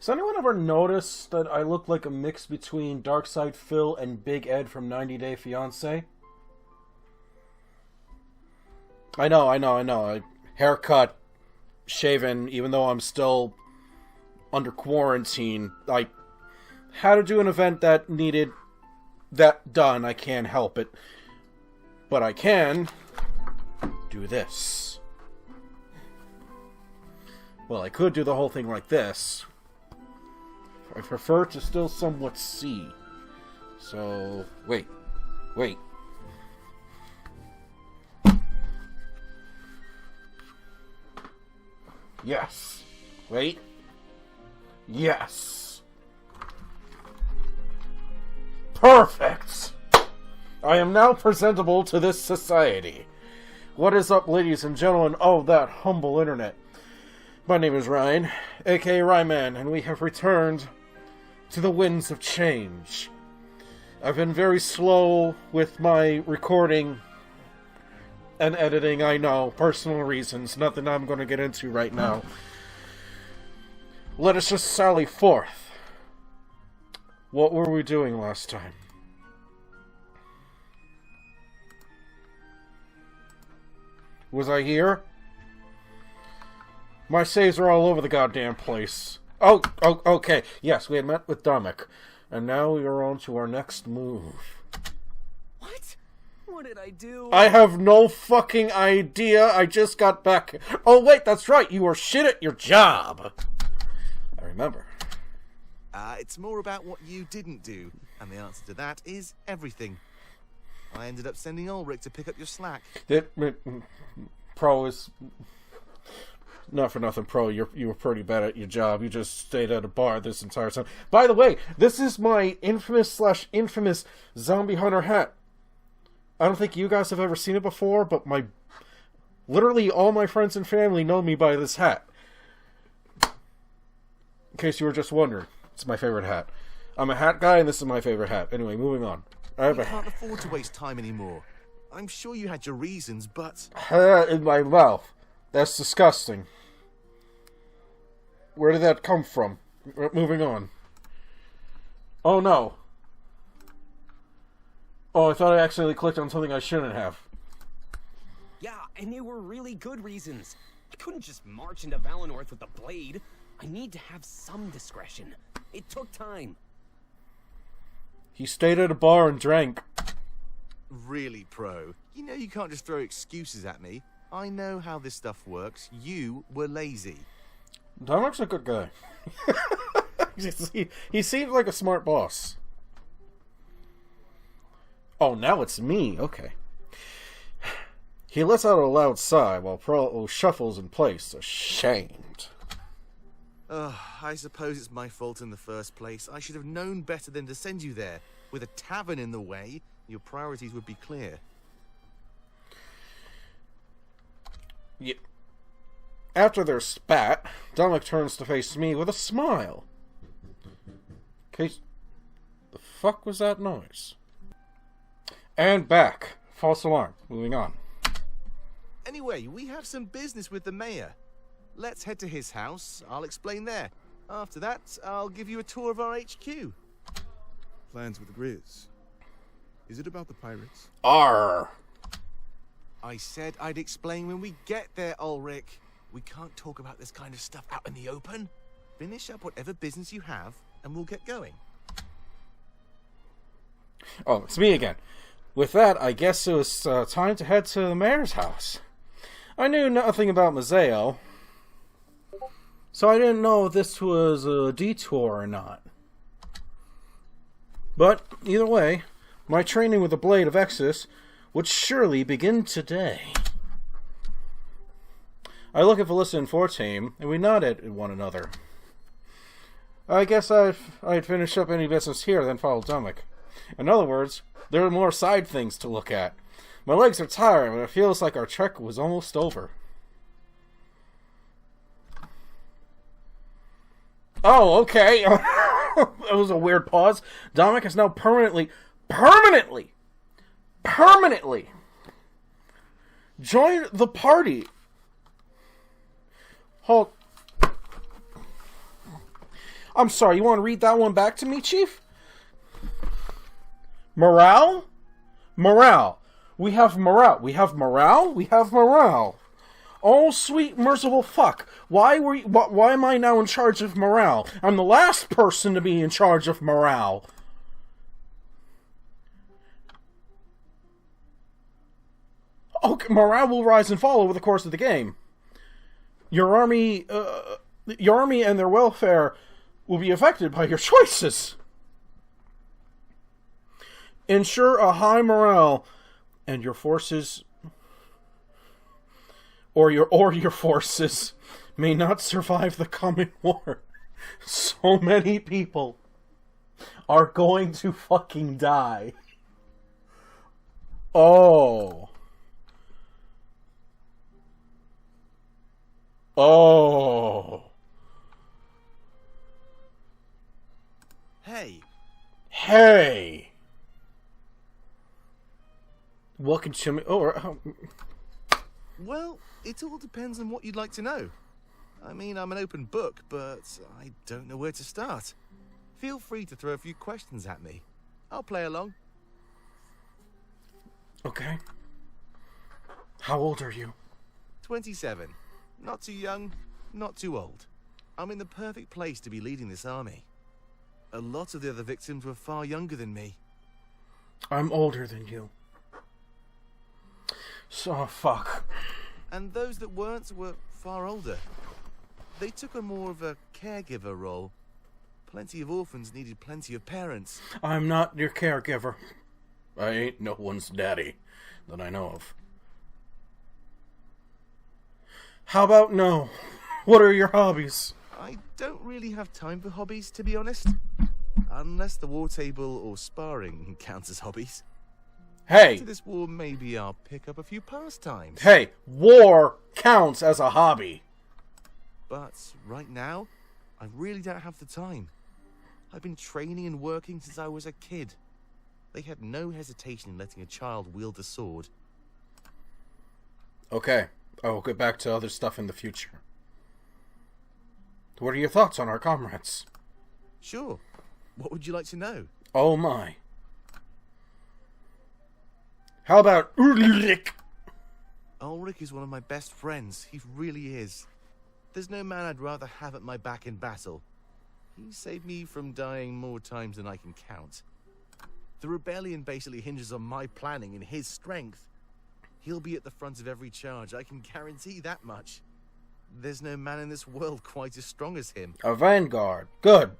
Has anyone ever noticed that I look like a mix between Darkside Phil and Big Ed from 90 Day Fiancé? I know. Haircut, shaven, even though I'm still under quarantine. I had to do an event that needed that done. I can't help it. But I can do this. Well, I could do the whole thing like this. I prefer to still somewhat see. So, wait. Yes. Wait. Yes. Perfect! I am now presentable to this society. What is up, ladies and gentlemen of that humble internet? My name is Ryan, aka Ryman, and we have returned to the winds of change. I've been very slow with my recording and editing, I know. Personal reasons, nothing I'm going to get into right now. Let us just sally forth. What were we doing last time? Was I here? My saves are all over the goddamn place. Oh, okay. Yes, we had met with Dominic. And now we are on to our next move. What? What did I do? I have no fucking idea. I just got back. Oh, wait, that's right. You were shit at your job. I remember. It's more about what you didn't do. And the answer to that is everything. I ended up sending Ulrich to pick up your slack. Pro is... Not for nothing, Pro. You were pretty bad at your job. You just stayed at a bar this entire time. By the way, this is my infamous zombie hunter hat. I don't think you guys have ever seen it before, but literally all my friends and family know me by this hat. In case you were just wondering, it's my favorite hat. I'm a hat guy, and this is my favorite hat. Anyway, moving on. I can't afford to waste time anymore. I'm sure you had your reasons, but... In my mouth. That's disgusting. Where did that come from? Moving on. Oh no. Oh, I thought I accidentally clicked on something I shouldn't have. Yeah, and they were really good reasons. I couldn't just march into Valinor with a blade. I need to have some discretion. It took time. He stayed at a bar and drank. Really, Pro? You know you can't just throw excuses at me. I know how this stuff works. You were lazy. Dominic's a good guy. he seems like a smart boss. Oh, now it's me. Okay. He lets out a loud sigh while Pro shuffles in place, ashamed. I suppose it's my fault in the first place. I should have known better than to send you there. With a tavern in the way, your priorities would be clear. Yeah. After their spat, Dominic turns to face me with a smile. Case, the fuck was that noise? And back. False alarm. Moving on. Anyway, we have some business with the mayor. Let's head to his house. I'll explain there. After that, I'll give you a tour of our HQ. Plans with Grizz. Is it about the pirates? Arr. I said I'd explain when we get there, Ulrich. We can't talk about this kind of stuff out in the open. Finish up whatever business you have, and we'll get going. Oh, it's me again. With that, I guess it was time to head to the mayor's house. I knew nothing about Mazeo, so I didn't know if this was a detour or not. But, either way, my training with the Blade of Exodus would surely begin today. I look at Felissa and Fortame, and we nod at one another. I guess I'd finish up any business here, then follow Dominic. In other words, there are more side things to look at. My legs are tired, but it feels like our trek was almost over. Oh, okay. That was a weird pause. Dominic is now permanently joined the party. I'm sorry, you want to read that one back to me, Chief? Morale? Morale. We have morale. We have morale? We have morale. Oh, sweet, merciful fuck. Why am I now in charge of morale? I'm the last person to be in charge of morale. Okay, morale will rise and fall over the course of the game. Your army and their welfare will be affected by your choices. Ensure a high morale, and your forces, or your forces, may not survive the coming war. So many people are going to fucking die. Oh. Oh. Hey. Hey. Welcome to me. Well, it all depends on what you'd like to know. I mean, I'm an open book, but I don't know where to start. Feel free to throw a few questions at me. I'll play along. Okay. How old are you? 27. Not too young, not too old. I'm in the perfect place to be leading this army. A lot of the other victims were far younger than me. I'm older than you. So, fuck. And those that weren't were far older. They took on more of a caregiver role. Plenty of orphans needed plenty of parents. I'm not your caregiver. I ain't no one's daddy that I know of. How about no? What are your hobbies? I don't really have time for hobbies, to be honest. Unless the war table or sparring counts as hobbies. Hey! After this war, maybe I'll pick up a few pastimes. Hey! War counts as a hobby. But right now, I really don't have the time. I've been training and working since I was a kid. They had no hesitation in letting a child wield a sword. Okay. I will get back to other stuff in the future. What are your thoughts on our comrades? Sure. What would you like to know? Oh my. How about Ulrich? Ulrich is one of my best friends. He really is. There's no man I'd rather have at my back in battle. He saved me from dying more times than I can count. The rebellion basically hinges on my planning and his strength. He'll be at the front of every charge, I can guarantee that much. There's no man in this world quite as strong as him. A vanguard. Good.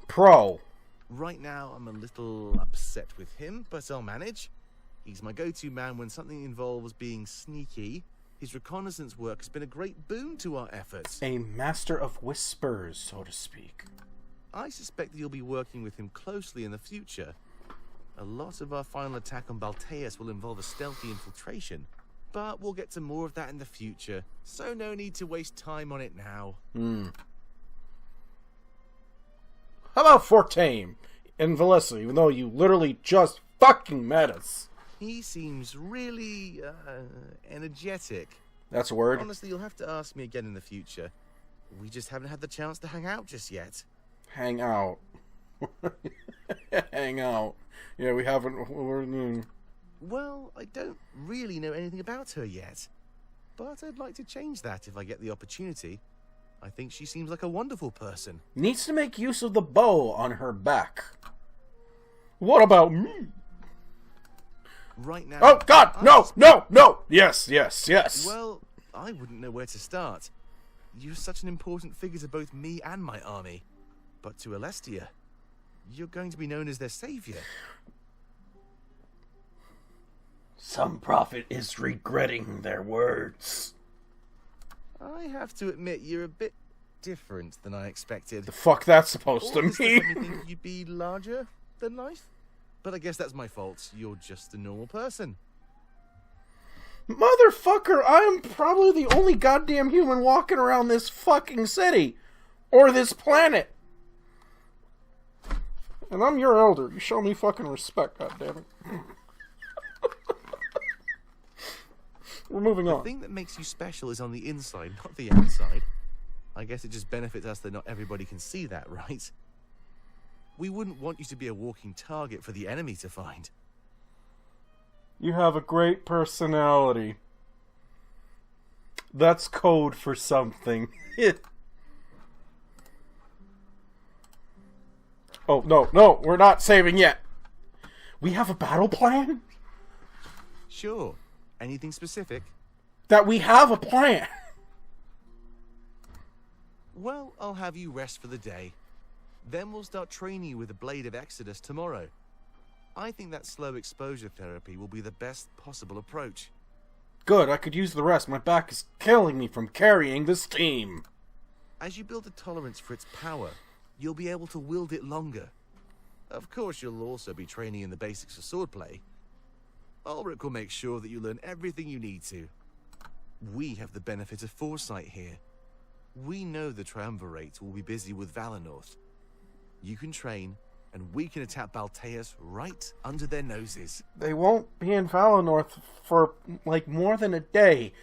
Pro. Right now, I'm a little upset with him, but I'll manage. He's my go-to man when something involves being sneaky. His reconnaissance work has been a great boon to our efforts. A master of whispers, so to speak. I suspect that you'll be working with him closely in the future. A lot of our final attack on Balteus will involve a stealthy infiltration, but we'll get to more of that in the future, so no need to waste time on it now. How about Fortane and Valessa, even though you literally just fucking met us? He seems really, energetic. That's a word. Honestly, you'll have to ask me again in the future. We just haven't had the chance to hang out just yet. Hang out. Hang out. Yeah, we haven't... Well, I don't really know anything about her yet. But I'd like to change that if I get the opportunity. I think she seems like a wonderful person. Needs to make use of the bow on her back. What about me? Right now... Oh, God! No! Yes. Well, I wouldn't know where to start. You're such an important figure to both me and my army. But to Alestia, you're going to be known as their savior. Some prophet is regretting their words. I have to admit, you're a bit different than I expected. The fuck that's supposed to All this stuff made mean? me think you'd be larger than life. But I guess that's my fault. You're just a normal person. Motherfucker, I'm probably the only goddamn human walking around this fucking city. Or this planet. And I'm your elder. You show me fucking respect, goddammit. We're moving on. The thing that makes you special is on the inside, not the outside. I guess it just benefits us that not everybody can see that, right? We wouldn't want you to be a walking target for the enemy to find. You have a great personality. That's code for something. Oh, no, we're not saving yet. We have a battle plan? Sure. Anything specific? That we have a plan. Well, I'll have you rest for the day. Then we'll start training you with the Blade of Exodus tomorrow. I think that slow exposure therapy will be the best possible approach. Good, I could use the rest. My back is killing me from carrying this team. As you build a tolerance for its power, you'll be able to wield it longer. Of course, you'll also be training in the basics of swordplay. Ulrich will make sure that you learn everything you need to. We have the benefit of foresight here. We know the Triumvirate will be busy with Valinor. You can train, and we can attack Balteus right under their noses. They won't be in Valinor for, like, more than a day.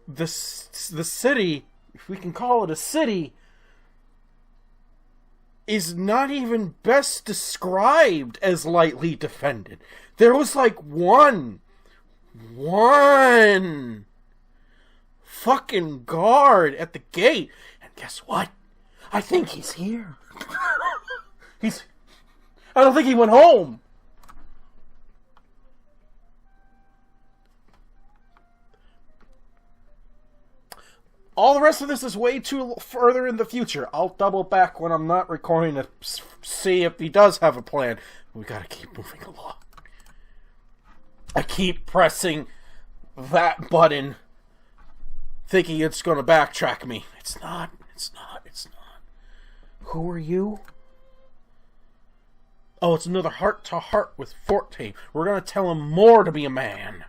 The city, if we can call it a city, is not even best described as lightly defended. There was, like, one fucking guard at the gate. And guess what? I think he's here. I don't think he went home. All the rest of this is way too further in the future. I'll double back when I'm not recording to see if he does have a plan. We gotta keep moving along. I keep pressing that button, thinking it's gonna backtrack me. It's not. Who are you? Oh, it's another heart-to-heart with Fortane. We're gonna tell him more to be a man.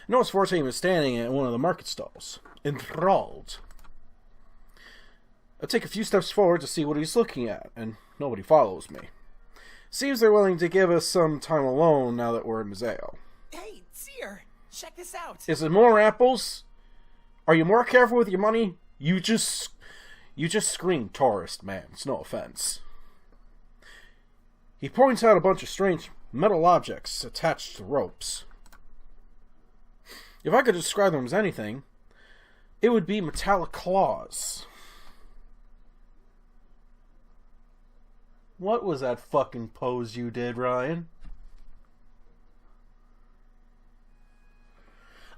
Notice Fortane is standing at one of the market stalls, enthralled. I take a few steps forward to see what he's looking at, and nobody follows me. Seems they're willing to give us some time alone now that we're in Mazeo. Hey, Seer, check this out. Is it more apples? Are you more careful with your money? You just scream tourist, man. It's no offense. He points out a bunch of strange metal objects attached to ropes. If I could describe them as anything, it would be metallic claws. What was that fucking pose you did, Ryan?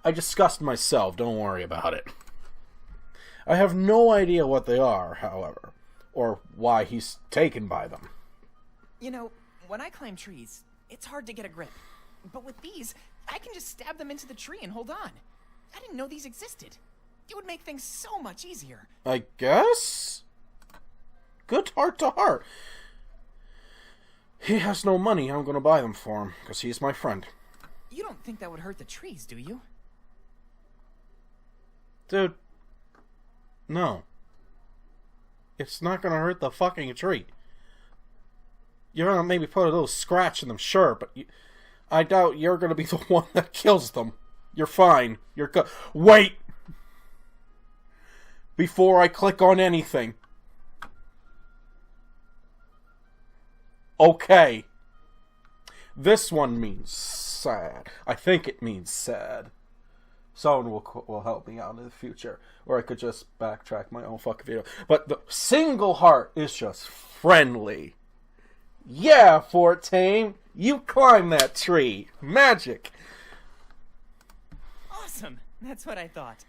I disgust myself, don't worry about it. I have no idea what they are, however, or why he's taken by them. You know, when I climb trees, it's hard to get a grip. But with these, I can just stab them into the tree and hold on. I didn't know these existed. It would make things so much easier. I guess? Good heart to heart. He has no money, I'm gonna buy them for him, because he's my friend. You don't think that would hurt the trees, do you? Dude, no. It's not gonna hurt the fucking tree. You're gonna maybe put a little scratch in them, sure, but I doubt you're gonna be the one that kills them. You're fine. You're good. Wait! Before I click on anything. Okay. This one means sad. I think it means sad. Someone will help me out in the future. Or I could just backtrack my own fucking video. But the single heart is just friendly. Yeah, Fortane. You climb that tree. Magic. Awesome. That's what I thought.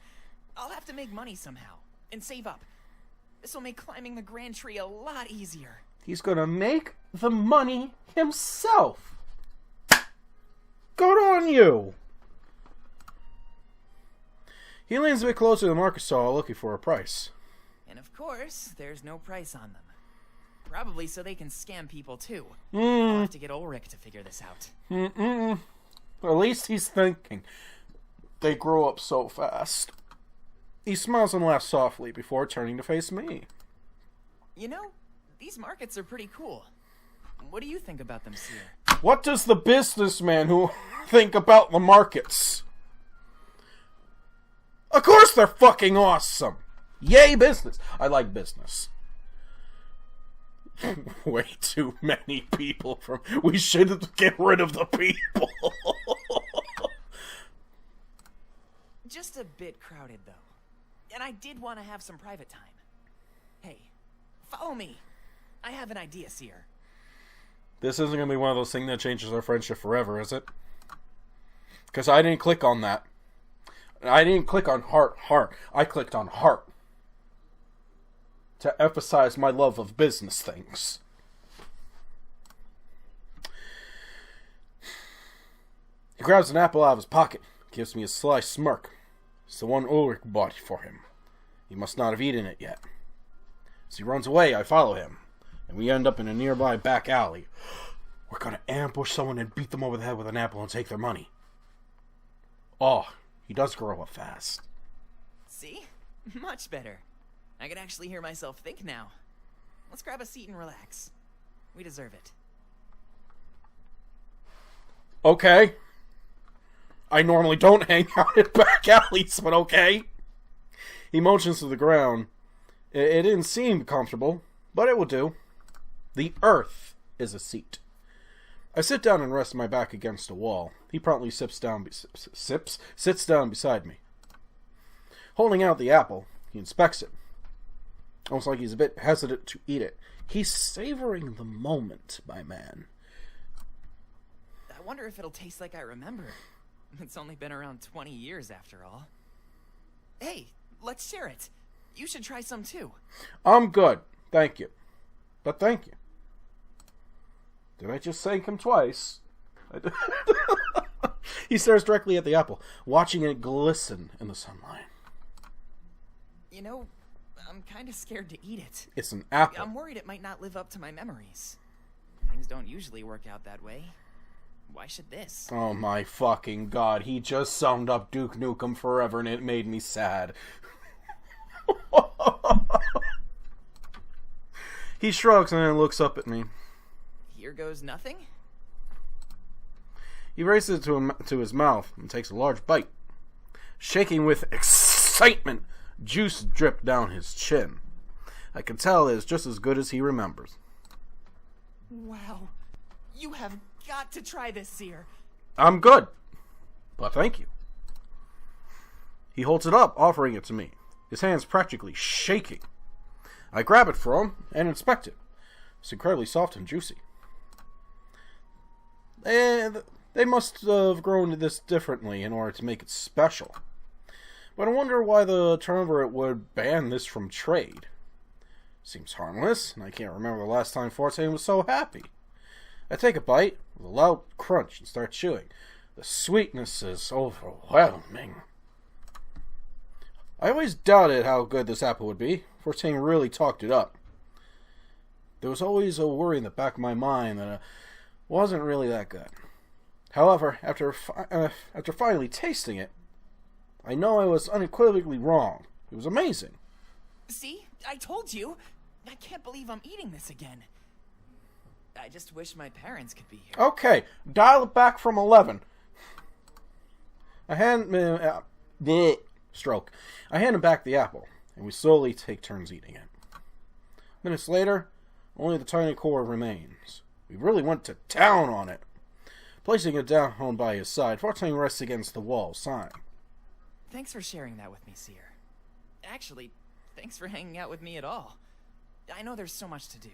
I'll have to make money somehow. And save up. This will make climbing the Grand Tree a lot easier. He's gonna make the money himself. Good on you. He leans a bit closer to the market stall looking for a price. And of course, there's no price on them. Probably so they can scam people too. Hmm. I'll have to get Ulrich to figure this out. At least he's thinking. They grow up so fast. He smiles and laughs softly before turning to face me. You know, these markets are pretty cool. What do you think about them, Seer? What does the businessman who think about the markets? Of course they're fucking awesome! Yay, business! I like business. Way too many people from... We should get rid of the people. Just a bit crowded, though. And I did want to have some private time. Hey, follow me. I have an idea, Seer. This isn't going to be one of those things that changes our friendship forever, is it? Because I didn't click on that. I didn't click on heart. I clicked on heart. To emphasize my love of business things. He grabs an apple out of his pocket, gives me a sly smirk. It's the one Ulrich bought for him. He must not have eaten it yet. As he runs away, I follow him, and we end up in a nearby back alley. We're gonna ambush someone and beat them over the head with an apple and take their money. Oh, he does grow up fast. See? Much better. I can actually hear myself think now. Let's grab a seat and relax. We deserve it. Okay. I normally don't hang out at back alleys, but okay. He motions to the ground. It didn't seem comfortable, but it will do. The earth is a seat. I sit down and rest my back against a wall. He promptly sits down beside me. Holding out the apple, he inspects it. Almost like he's a bit hesitant to eat it. He's savoring the moment, my man. I wonder if it'll taste like I remember. It's only been around 20 years after all. Hey, let's share it. You should try some too. I'm good. Thank you. But thank you. Did I just thank him twice? He stares directly at the apple, watching it glisten in the sunlight. You know, I'm kind of scared to eat it. It's an apple. I'm worried it might not live up to my memories. Things don't usually work out that way. Why should this? Oh my fucking god, he just summed up Duke Nukem Forever and it made me sad. He shrugs and then looks up at me. Here goes nothing? He raises it to his mouth and takes a large bite. Shaking with excitement, juice dripped down his chin. I can tell it is just as good as he remembers. Wow. You have got to try this, Seer. I'm good. But thank you. He holds it up, offering it to me. His hands practically shaking. I grab it from him and inspect it. It's incredibly soft and juicy. They must have grown this differently in order to make it special. But I wonder why the triumvirate would ban this from trade. Seems harmless, and I can't remember the last time 14 was so happy. I take a bite with a loud crunch and start chewing. The sweetness is overwhelming. I always doubted how good this apple would be. 14 really talked it up. There was always a worry in the back of my mind that it wasn't really that good. However, after finally tasting it, I know I was unequivocally wrong. It was amazing. See? I told you. I can't believe I'm eating this again. I just wish my parents could be here. Okay, dial it back from 11. I hand him back the apple, and we slowly take turns eating it. Minutes later, only the tiny core remains. We really went to town on it. Placing it down by his side, 14 rests against the wall, sighing. Thanks for sharing that with me, Seer. Actually, thanks for hanging out with me at all. I know there's so much to do.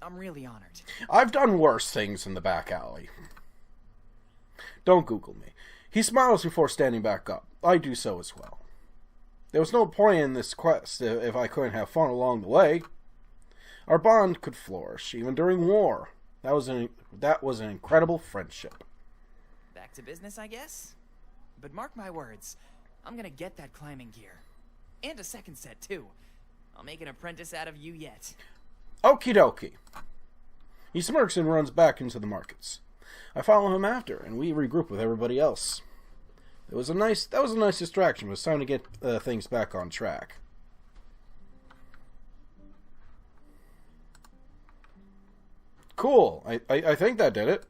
I'm really honored. I've done worse things in the back alley. Don't Google me. He smiles before standing back up. I do so as well. There was no point in this quest if I couldn't have fun along the way. Our bond could flourish, even during war. That was an incredible friendship. Back to business, I guess? But mark my words, I'm gonna get that climbing gear. And a second set, too. I'll make an apprentice out of you yet. Okie dokie. He smirks and runs back into the markets. I follow him after, and we regroup with everybody else. That was a nice distraction. It was time to get things back on track. Cool. I think that did it.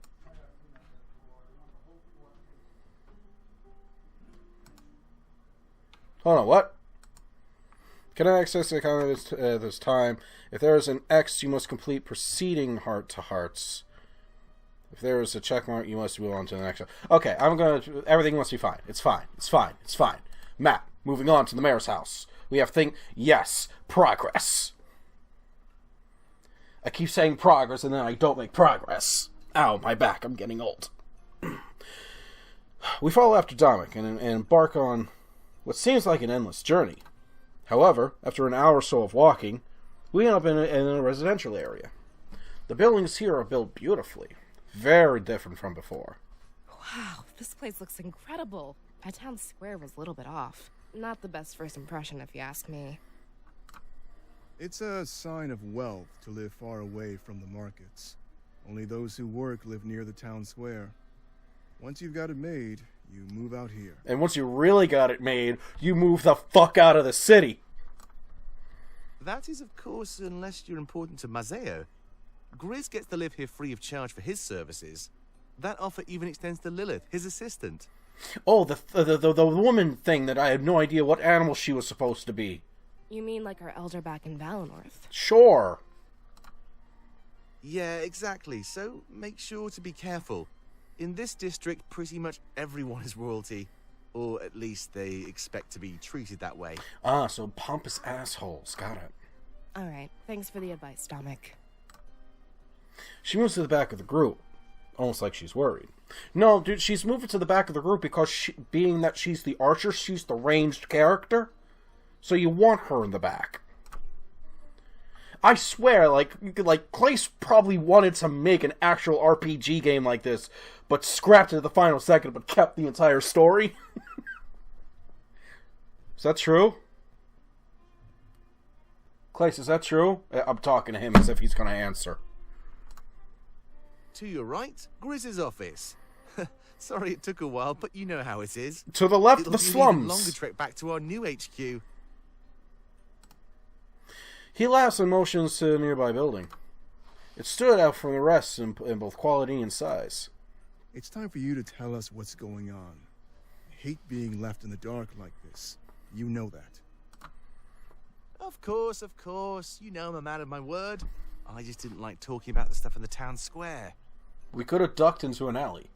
Hold on, what? Can I access the account at this time? If there is an X, you must complete preceding heart-to-hearts. If there is a check mark, you must move on to the next one. Okay, everything must be fine. It's fine. It's fine. It's fine. Matt, moving on to the mayor's house. We have yes, progress. I keep saying progress, and then I don't make progress. Ow, my back, I'm getting old. We follow after Dominic and embark on what seems like an endless journey. However, after an hour or so of walking, we end up in a residential area. The buildings here are built beautifully. Very different from before. Wow, this place looks incredible. My town square was a little bit off. Not the best first impression, if you ask me. It's a sign of wealth to live far away from the markets. Only those who work live near the town square. Once you've got it made, you move out here. And once you really got it made, you move the fuck out of the city. That is, of course, unless you're important to Mazeo. Grizz gets to live here free of charge for his services. That offer even extends to Lilith, his assistant. Oh, the woman thing that I had no idea what animal she was supposed to be. You mean like our elder back in Valinor? Sure. Yeah, exactly. So make sure to be careful. In this district, pretty much everyone is royalty. Or at least they expect to be treated that way. Ah, so pompous assholes. Got it. Alright, thanks for the advice, Dominic. She moves to the back of the group. Almost like she's worried. No, dude, she's moving to the back of the group because being that she's the archer, she's the ranged character. So you want her in the back. I swear, like Clace probably wanted to make an actual RPG game like this, but scrapped it at the final second, but kept the entire story. Is that true? Clace, is that true? I'm talking to him as if he's going to answer. To your right, Grizz's office. Sorry it took a while, but you know how it is. To the left, It'll the be an slums. even longer trek back to our new HQ. He laughs and motions to a nearby building. It stood out from the rest in both quality and size. It's time for you to tell us what's going on. I hate being left in the dark like this. You know that. Of course. You know I'm a man of my word. I just didn't like talking about the stuff in the town square. We could have ducked into an alley.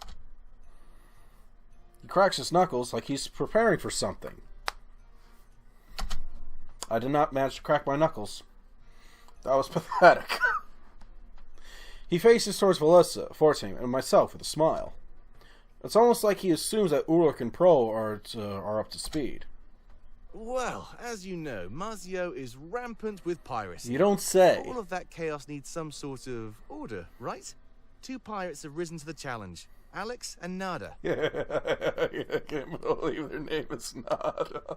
He cracks his knuckles like he's preparing for something. I did not manage to crack my knuckles. That was pathetic. He faces towards Valessa, Fortune, and myself with a smile. It's almost like he assumes that Uruk and Pro are up to speed. Well, as you know, Mazio is rampant with piracy. You don't say. All of that chaos needs some sort of order, right? 2 pirates have risen to the challenge. Alex and Nada. I can't believe their name is Nada.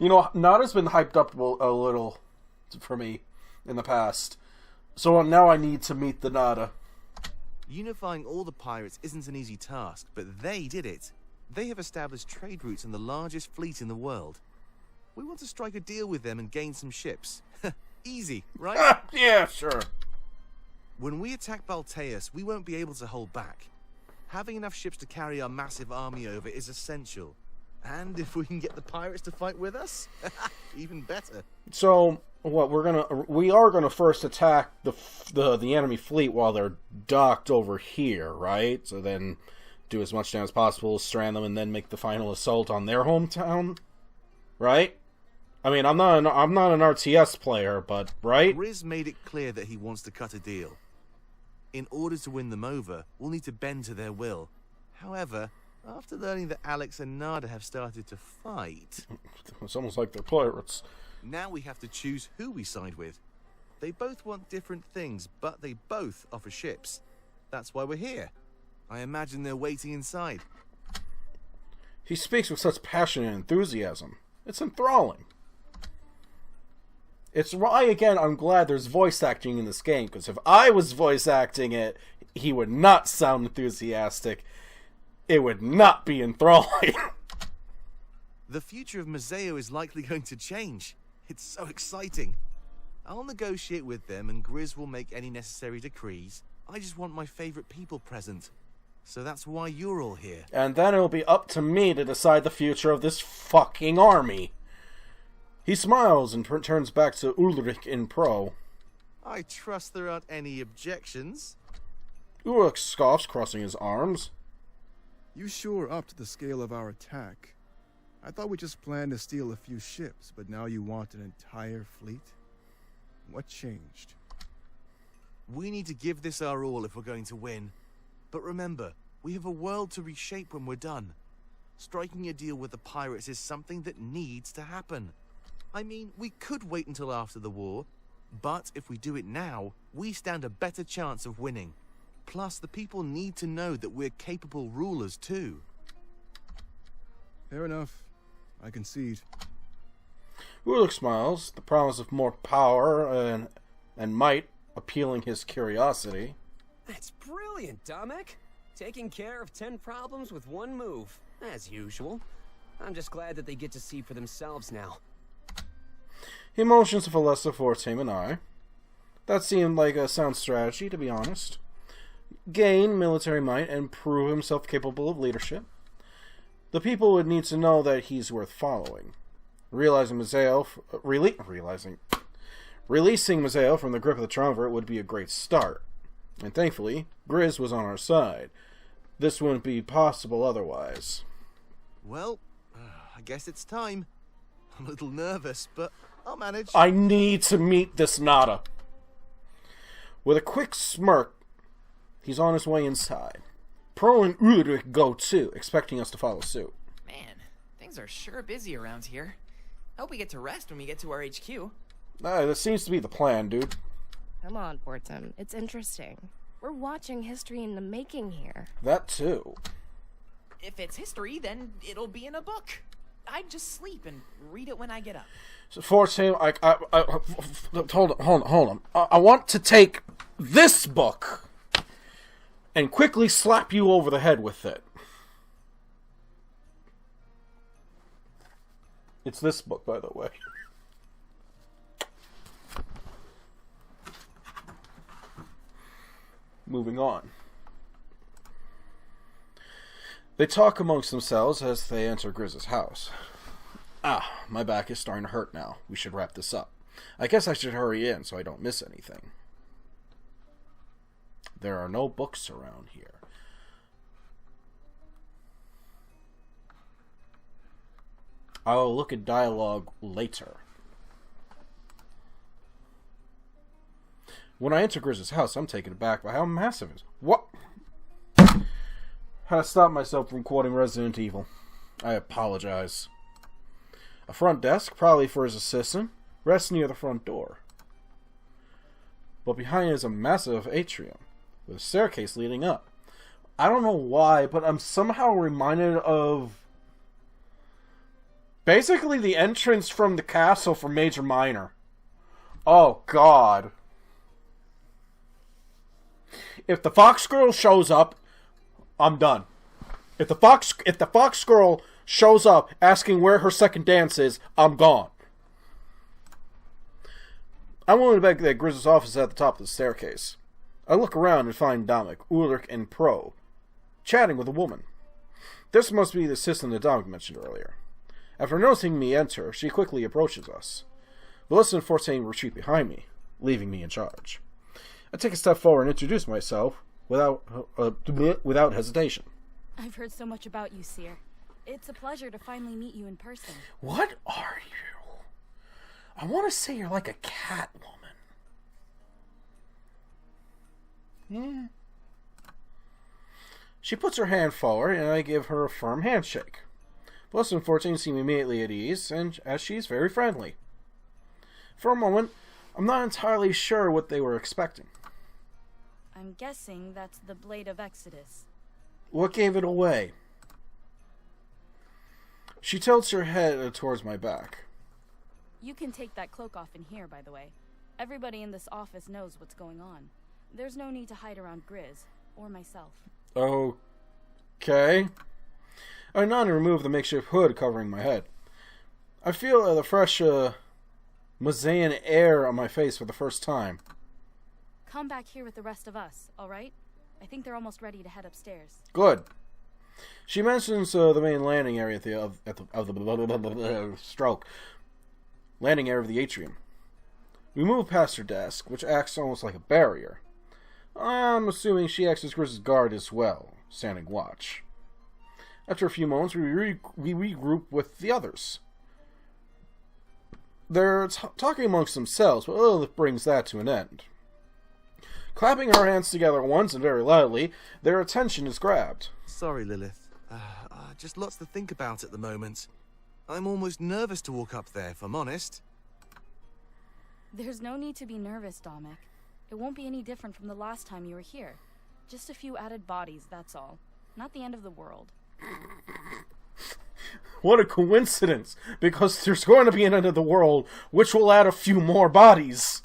You know, Nada's been hyped up a little for me in the past. So now I need to meet the Nada. Unifying all the pirates isn't an easy task, but they did it. They have established trade routes in the largest fleet in the world. We want to strike a deal with them and gain some ships. Easy, right? Yeah, sure. When we attack Balteus, we won't be able to hold back. Having enough ships to carry our massive army over is essential. And if we can get the pirates to fight with us, even better. So, what we are gonna first attack the enemy fleet while they're docked over here, right? So then do as much damage as possible, strand them, and then make the final assault on their hometown, right? I mean, I'm not an RTS player, but right? Grizz made it clear that he wants to cut a deal. In order to win them over, we'll need to bend to their will. However, after learning that Alex and Nada have started to fight... It's almost like they're pirates. Now we have to choose who we side with. They both want different things, but they both offer ships. That's why we're here. I imagine they're waiting inside. He speaks with such passion and enthusiasm. It's enthralling. It's why, again, I'm glad there's voice acting in this game, because if I was voice acting it, he would not sound enthusiastic. It would not be enthralling. The future of Mazeo is likely going to change. It's so exciting. I'll negotiate with them and Grizz will make any necessary decrees. I just want my favorite people present. So that's why you're all here. And then it'll be up to me to decide the future of this fucking army. He smiles and turns back to Ulrich in pro. I trust there aren't any objections. Ulrich scoffs, crossing his arms. You sure upped the scale of our attack. I thought we just planned to steal a few ships, but now you want an entire fleet? What changed? We need to give this our all if we're going to win. But remember, we have a world to reshape when we're done. Striking a deal with the pirates is something that needs to happen. I mean, we could wait until after the war, but if we do it now, we stand a better chance of winning. Plus, the people need to know that we're capable rulers too. Fair enough. I concede. Ulrich smiles, the promise of more power and might appealing his curiosity. That's brilliant, Domek. Taking care of 10 problems with one move, as usual. I'm just glad that they get to see for themselves now. He motions to Valessa, Fortame, and I. That seemed like a sound strategy, to be honest. Gain military might and prove himself capable of leadership. The people would need to know that he's worth following. Releasing Mazeo from the grip of the Triumvirate would be a great start. And thankfully, Grizz was on our side. This wouldn't be possible otherwise. Well, I guess it's time. I'm a little nervous, but I'll manage. I need to meet this Nada. With a quick smirk, he's on his way inside. Pro and Ulrich go too, expecting us to follow suit. Man, things are sure busy around here. Hope we get to rest when we get to our HQ. That seems to be the plan, dude. Come on, Fortum. It's interesting. We're watching history in the making here. That too. If it's history, then it'll be in a book. I'd just sleep and read it when I get up. So Fortame, hold on. I want to take this book and quickly slap you over the head with it. It's this book, by the way. Moving on. They talk amongst themselves as they enter Grizz's house. My back is starting to hurt now. We should wrap this up. I guess I should hurry in so I don't miss anything. There are no books around here. I'll look at dialogue later. When I enter Grizz's house, I'm taken aback by how massive it is. What? Had to stop myself from quoting Resident Evil. I apologize. A front desk, probably for his assistant, rests near the front door. But behind it is a massive atrium, with a staircase leading up. I don't know why, but I'm somehow reminded of basically the entrance from the castle for Major Minor. Oh, God. If the Fox Girl shows up, I'm done. If the Fox Girl shows up asking where her second dance is, I'm gone. I'm willing to bet that Grizz's office is at the top of the staircase. I look around and find Domek, Ulrich, and Pro chatting with a woman. This must be the assistant that Domek mentioned earlier. After noticing me enter, she quickly approaches us. Valessa and Fortane retreat behind me, leaving me in charge. I take a step forward and introduce myself without hesitation. I've heard so much about you, Seer. It's a pleasure to finally meet you in person. What are you? I want to say you're like a cat woman. She puts her hand forward, and I give her a firm handshake. Valessa and Fortane seem immediately at ease, and as she's very friendly. For a moment, I'm not entirely sure what they were expecting. I'm guessing that's the Blade of Exodus. What gave it away? She tilts her head towards my back. You can take that cloak off in here, by the way. Everybody in this office knows what's going on. There's no need to hide around Grizz, or myself. Okay. I nod and remove the makeshift hood covering my head. I feel the fresh, Mazaean air on my face for the first time. Come back here with the rest of us, alright? I think they're almost ready to head upstairs. Good. She mentions the main landing area of the stroke. landing area of the atrium. We move past her desk, which acts almost like a barrier. I'm assuming she acts as Griz's guard as well, standing watch. After a few moments, we regroup with the others. They're talking amongst themselves, but Lilith brings that to an end. Clapping her hands together once and very loudly, their attention is grabbed. Sorry, Lilith. Just lots to think about at the moment. I'm almost nervous to walk up there, if I'm honest. There's no need to be nervous, Dominic. It won't be any different from the last time you were here. Just a few added bodies, that's all. Not the end of the world. What a coincidence, because there's going to be an end of the world, which will add a few more bodies.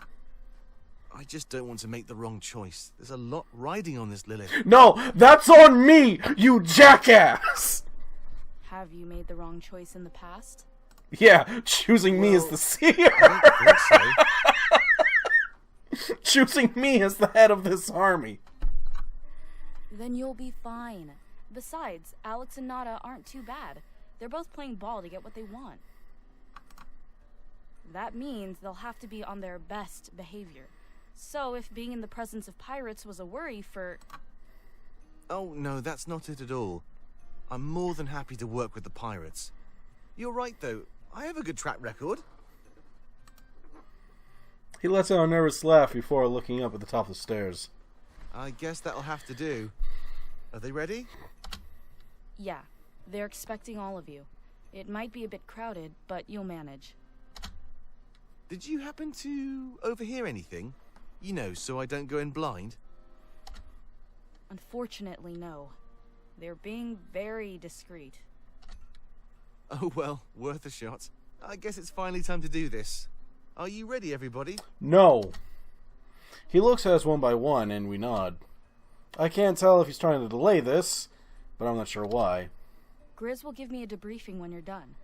I just don't want to make the wrong choice. There's a lot riding on this, Lilith. No, that's on me, you jackass! Have you made the wrong choice in the past? Yeah, choosing me as the seer. I don't think so. Choosing me as the head of this army. Then you'll be fine. Besides, Alex and Nada aren't too bad. They're both playing ball to get what they want. That means they'll have to be on their best behavior. So if being in the presence of pirates was a worry for... Oh, no, that's not it at all. I'm more than happy to work with the pirates. You're right, though. I have a good track record. He lets out a nervous laugh before looking up at the top of the stairs. I guess that'll have to do. Are they ready? Yeah, they're expecting all of you. It might be a bit crowded, but you'll manage. Did you happen to overhear anything? You know, so I don't go in blind? Unfortunately, no. They're being very discreet. Oh well, worth a shot. I guess it's finally time to do this. Are you ready, everybody? No. He looks at us one by one, and we nod. I can't tell if he's trying to delay this, but I'm not sure why. Grizz will give me a debriefing when you're done.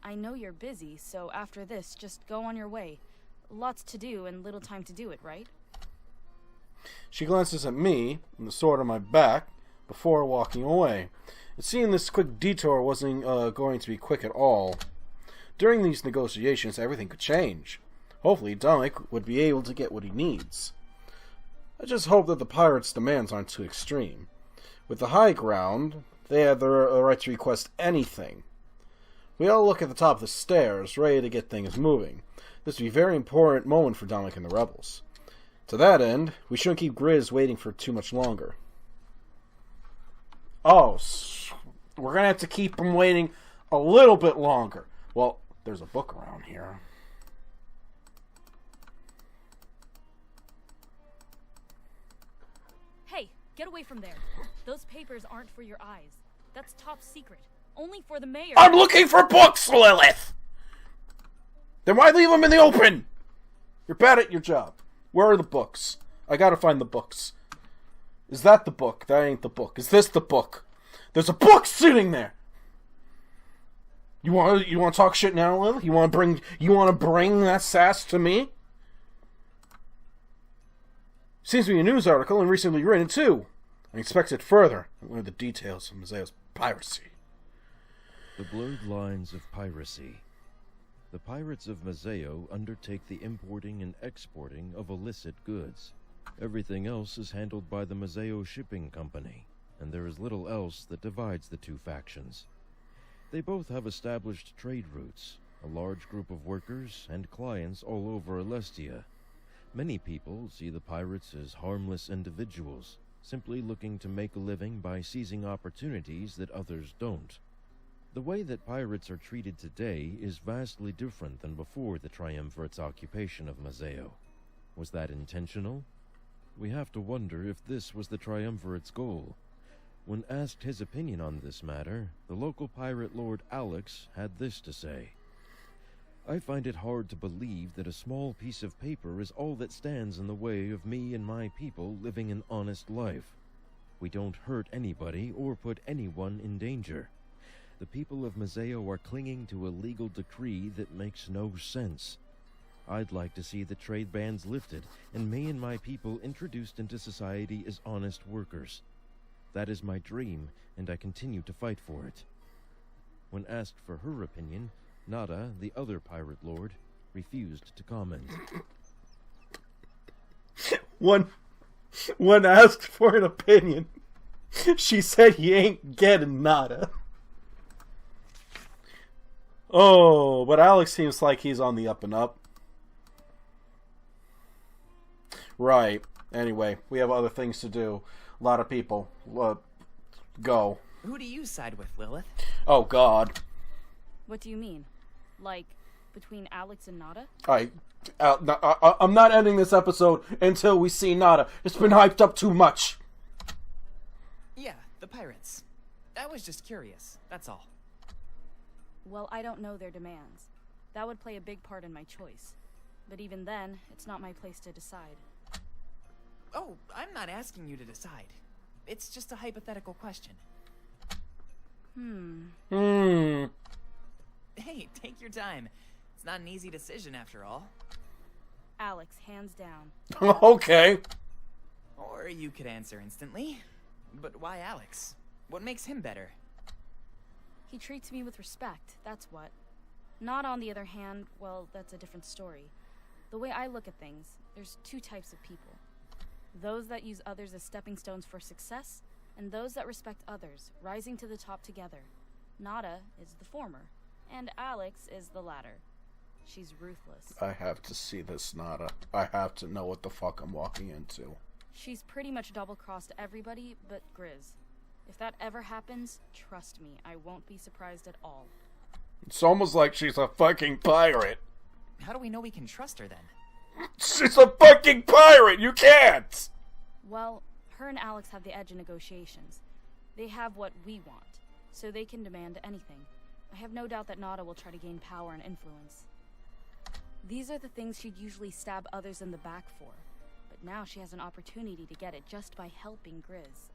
I know you're busy, so after this, just go on your way. Lots to do and little time to do it, right? She glances at me, and the sword on my back, before walking away. It seemed this quick detour wasn't going to be quick at all. During these negotiations, everything could change. Hopefully, Dominic would be able to get what he needs. I just hope that the pirates' demands aren't too extreme. With the high ground, they had the right to request anything. We all look at the top of the stairs, ready to get things moving. This would be a very important moment for Dominic and the rebels. To that end, we shouldn't keep Grizz waiting for too much longer. Oh, we're going to have to keep him waiting a little bit longer. Well, there's a book around here. Hey, get away from there. Those papers aren't for your eyes. That's top secret. Only for the mayor. I'm looking for books, Lilith! Then why leave them in the open? You're bad at your job. Where are the books? I gotta find the books. Is that the book? That ain't the book. Is this the book? There's a book sitting there! You wanna talk shit now, Lilith? You wanna bring that sass to me? Seems to be a news article and recently written too. I expect it further. I learned the details of Mazeo's piracy. The blurred lines of piracy. The pirates of Mazeo undertake the importing and exporting of illicit goods. Everything else is handled by the Mazeo Shipping Company, and there is little else that divides the two factions. They both have established trade routes, a large group of workers and clients all over Alestia. Many people see the pirates as harmless individuals, simply looking to make a living by seizing opportunities that others don't. The way that pirates are treated today is vastly different than before the Triumvirate's occupation of Mazeo. Was that intentional? We have to wonder if this was the Triumvirate's goal. When asked his opinion on this matter, the local pirate lord Alex had this to say. I find it hard to believe that a small piece of paper is all that stands in the way of me and my people living an honest life. We don't hurt anybody or put anyone in danger. The people of Mazeo are clinging to a legal decree that makes no sense. I'd like to see the trade bans lifted and me and my people introduced into society as honest workers. That is my dream, and I continue to fight for it. When asked for her opinion, Nada, the other pirate lord, refused to comment. When asked for an opinion, she said you ain't getting nada. Oh, but Alex seems like he's on the up and up. Right. Anyway, we have other things to do. A lot of people. Go. Who do you side with, Lilith? Oh, God. What do you mean? Like, between Alex and Nada? I'm not ending this episode until we see Nada. It's been hyped up too much. Yeah, the pirates. I was just curious, that's all. Well, I don't know their demands. That would play a big part in my choice. But even then, it's not my place to decide. Oh, I'm not asking you to decide. It's just a hypothetical question. Hey, take your time. It's not an easy decision after all. Alex, hands down. Okay. Or you could answer instantly. But why Alex? What makes him better? He treats me with respect, that's what. Nada, on the other hand, well, that's a different story. The way I look at things, there's two types of people. Those that use others as stepping stones for success, and those that respect others, rising to the top together. Nada is the former, and Alex is the latter. She's ruthless. I have to see this, Nada. I have to know what the fuck I'm walking into. She's pretty much double-crossed everybody but Grizz. If that ever happens, trust me, I won't be surprised at all. It's almost like she's a fucking pirate. How do we know we can trust her then? She's a fucking pirate! You can't! Well, her and Alex have the edge in negotiations. They have what we want, so they can demand anything. I have no doubt that Nada will try to gain power and influence. These are the things she'd usually stab others in the back for, but now she has an opportunity to get it just by helping Grizz.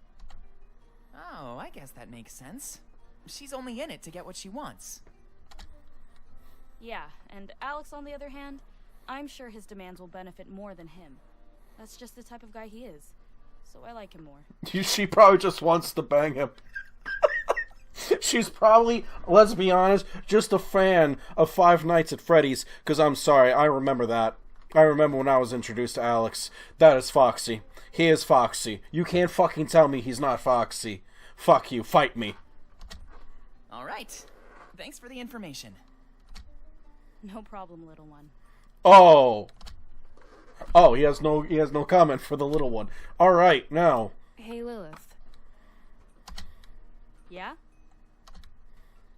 Oh, I guess that makes sense. She's only in it to get what she wants. Yeah, and Alex, on the other hand, I'm sure his demands will benefit more than him. That's just the type of guy he is, so I like him more. She probably just wants to bang him. She's probably, let's be honest, just a fan of Five Nights at Freddy's, because I'm sorry, I remember that. I remember when I was introduced to Alex. That is Foxy. He is Foxy. You can't fucking tell me he's not Foxy. Fuck you, fight me. Alright. Thanks for the information. No problem, little one. Oh, he has no comment for the little one. Alright, now. Hey, Lilith. Yeah?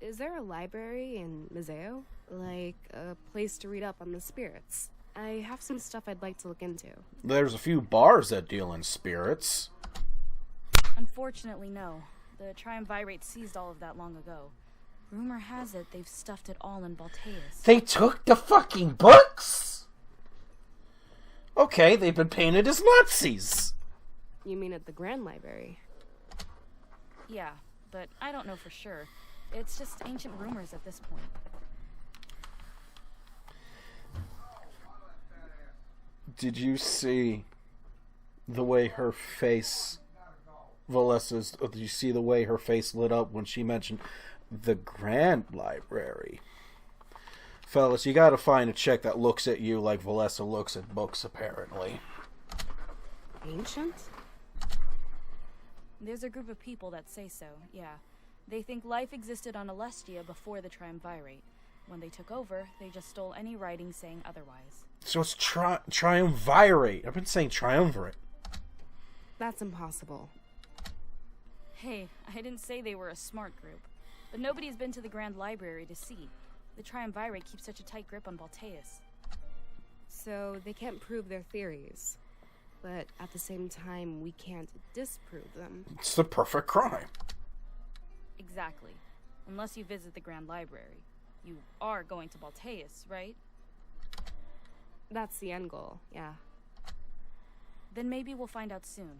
Is there a library in Museo? Like, a place to read up on the spirits? I have some stuff I'd like to look into. There's a few bars that deal in spirits. Unfortunately, no. The Triumvirate seized all of that long ago. Rumor has it they've stuffed it all in Balteus. They took the fucking books? Okay, they've been painted as Nazis. You mean at the Grand Library? Yeah, but I don't know for sure. It's just ancient rumors at this point. Did you see the way her face, Valessa's, did you see the way her face lit up when she mentioned the Grand Library? Fellas, you gotta find a chick that looks at you like Valessa looks at books, apparently. Ancient? There's a group of people that say so, yeah. They think life existed on Alestia before the Triumvirate. When they took over, they just stole any writing saying otherwise. So it's Triumvirate. I've been saying Triumvirate. That's impossible. Hey, I didn't say they were a smart group. But nobody's been to the Grand Library to see. The Triumvirate keeps such a tight grip on Balteus. So they can't prove their theories. But at the same time, we can't disprove them. It's the perfect crime. Exactly. Unless you visit the Grand Library. You are going to Balteus, right? That's the end goal, yeah. Then maybe we'll find out soon.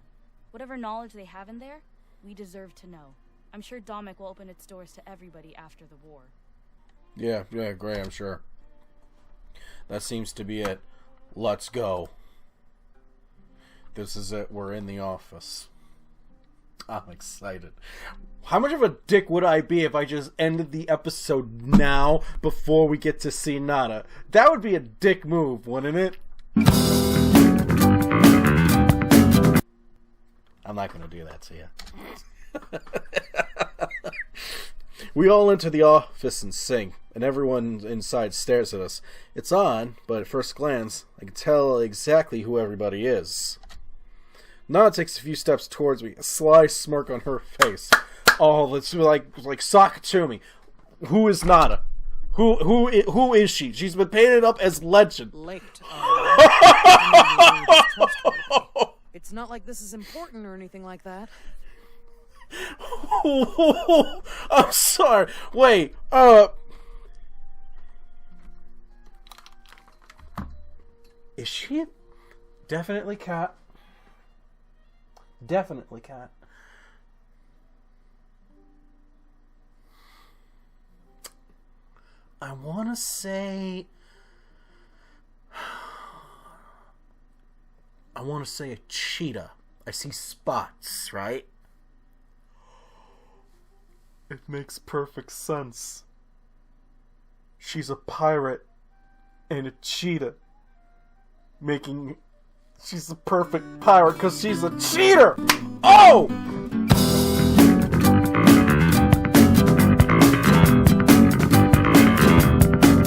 Whatever knowledge they have in there, we deserve to know. I'm sure Domic will open its doors to everybody after the war. Yeah, great, I'm sure. That seems to be it. Let's go. This is it. We're in the office. I'm excited. How much of a dick would I be if I just ended the episode now before we get to see Nada? That would be a dick move, wouldn't it? I'm not going to do that to you. We all enter the office and sing, and everyone inside stares at us. It's on, but at first glance, I can tell exactly who everybody is. Nana takes a few steps towards me, a sly smirk on her face. Oh, let's like sock it to me. Who is Nada? Who is she? She's been painted up as legend. Licked. It's not like this is important or anything like that. I'm sorry. Wait. Is she? Definitely Cat. Definitely Cat. I want to say... I want to say a cheetah. I see spots, right? It makes perfect sense. She's a pirate and a cheetah. She's a perfect pirate because she's a cheater! Oh!